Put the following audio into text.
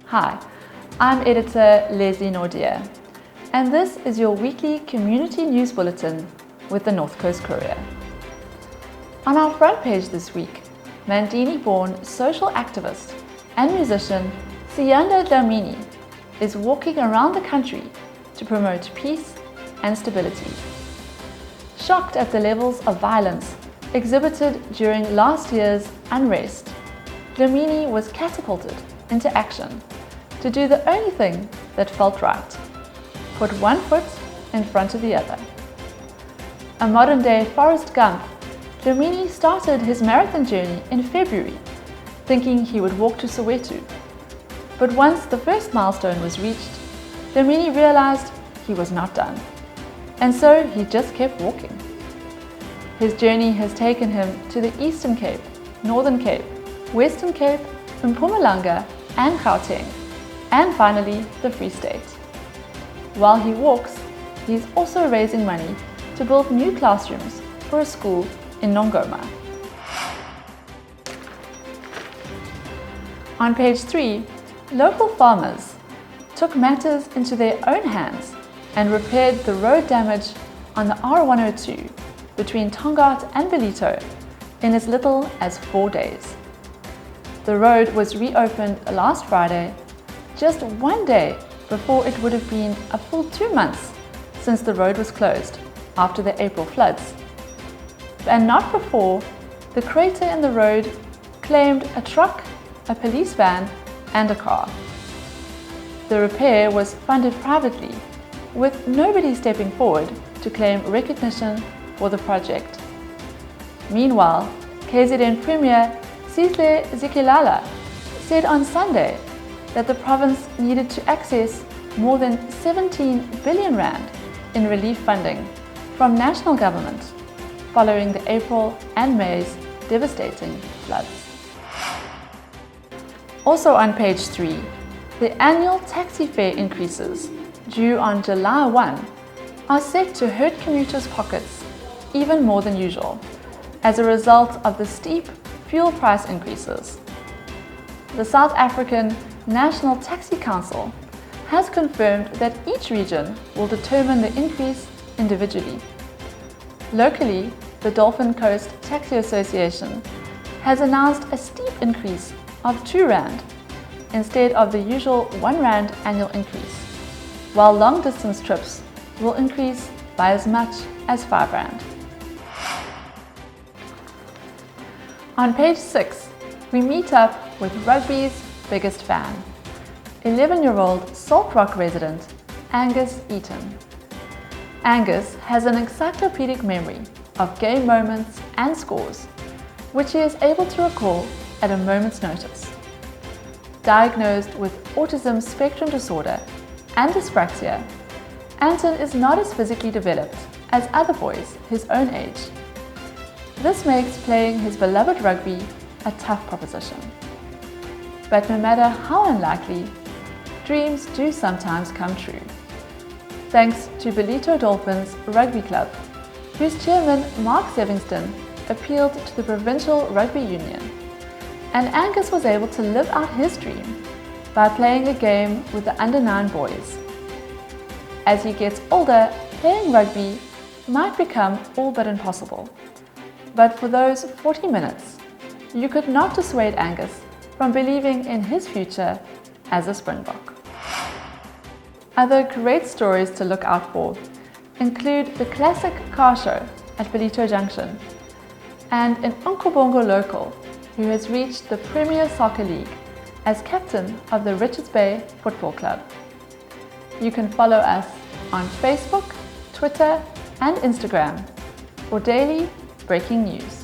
Hi, I'm editor Lesley Naudé, and this is your weekly community news bulletin with the North Coast Courier. On our front page this week, Mandini-born social activist and musician Siyanda Dlamini is walking around the country to promote peace and stability. Shocked at the levels of violence exhibited during last year's unrest, Dlamini was catapulted into action to do the only thing that felt right: put one foot in front of the other. A modern-day Forrest Gump, Dlamini started his marathon journey in February, thinking he would walk to Soweto. But once the first milestone was reached, Dlamini realized he was not done, and so he just kept walking. His journey has taken him to the Eastern Cape, Northern Cape, Western Cape, Mpumalanga and Gauteng, and finally the Free State. While he walks, he's also raising money to build new classrooms for a school in Nongoma. On page 3, local farmers took matters into their own hands and repaired the road damage on the R102 between Tongaat and Ballito in as little as 4 days. The road was reopened last Friday, just one day before it would have been a full 2 months since the road was closed after the April floods. And not before the crater in the road claimed a truck, a police van and a car. The repair was funded privately, with nobody stepping forward to claim recognition for the project. Meanwhile, KZN Premier Lesley Naudé said on Sunday that the province needed to access more than 17 billion rand in relief funding from national government following the April and May's devastating floods. Also on page 3, the annual taxi fare increases due on July 1 are set to hurt commuters' pockets even more than usual as a result of the steep fuel price increases. The South African National Taxi Council has confirmed that each region will determine the increase individually. Locally, the Dolphin Coast Taxi Association has announced a steep increase of 2 rand instead of the usual 1 rand annual increase, while long-distance trips will increase by as much as 5 rand. On page 6, we meet up with Rugbys' biggest fan, 11-year-old Salt Rock resident Angus Eaton. Angus has an encyclopedic memory of game moments and scores, which he is able to recall at a moment's notice. Diagnosed with autism spectrum disorder and dyspraxia, Anton is not as physically developed as other boys his own age. This makes playing his beloved rugby a tough proposition. But no matter how unlikely, dreams do sometimes come true. Thanks to Ballito Dolphins Rugby Club, whose chairman Mark Sevingston appealed to the Provincial Rugby Union, and Angus was able to live out his dream by playing a game with the under-9 boys. As he gets older, playing rugby might become all but impossible. But for those 40 minutes, you could not dissuade Angus from believing in his future as a Springbok. Other great stories to look out for include the classic car show at Ballito Junction and an Nkobongo local who has reached the Premier Soccer League as captain of the Richards Bay Football Club. You can follow us on Facebook, Twitter and Instagram for daily breaking news.